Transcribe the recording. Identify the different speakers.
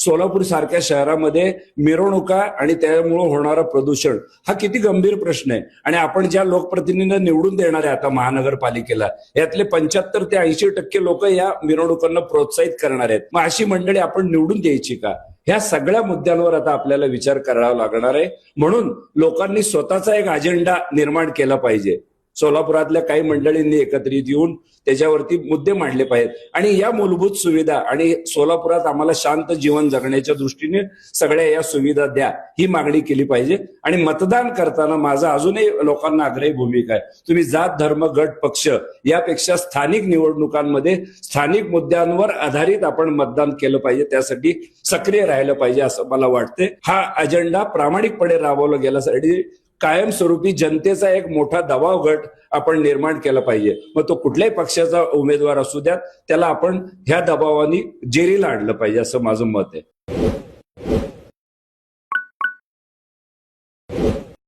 Speaker 1: सोलापूर सारख्या शहरामध्ये मिरवणुका आणि त्यामुळे होणारं प्रदूषण हा किती गंभीर प्रश्न आहे. आणि आपण ज्या लोकप्रतिनिधींना निवडून देणार आहे आता महानगरपालिकेला, यातले 75 ते 80% लोक या मिरवणुकांना प्रोत्साहित करणार आहेत. मग अशी मंडळी आपण निवडून द्यायची का? ह्या सगळ्या मुद्द्यांवर आता आपल्याला विचार करावा लागणार आहे. म्हणून लोकांनी स्वतःचा एक अजेंडा निर्माण केला पाहिजे. सोलापुरातल्या काही मंडळींनी एकत्रित येऊन त्याच्यावरती मुद्दे मांडले पाहिजेत आणि या मूलभूत सुविधा आणि सोलापुरात आम्हाला शांत जीवन जगण्याच्या दृष्टीने सगळ्या या सुविधा द्या, ही मागणी केली पाहिजे. आणि मतदान करताना माझा अजूनही लोकांना आग्रही भूमिका आहे, तुम्ही जात धर्म गट पक्ष यापेक्षा स्थानिक निवडणुकांमध्ये स्थानिक मुद्द्यांवर आधारित आपण मतदान केलं पाहिजे, त्यासाठी सक्रिय राहिलं पाहिजे असं मला वाटते. हा अजेंडा प्रामाणिकपणे राबवला गेल्यासाठी कायमस्वरूपी जनतेचा एक मोठा दबाव गट आपण निर्माण केला पाहिजे. मग तो कुठल्याही पक्षाचा उमेदवार असू द्या, त्याला आपण ह्या दबावाने जेरीला आणलं पाहिजे असं माझं मत आहे.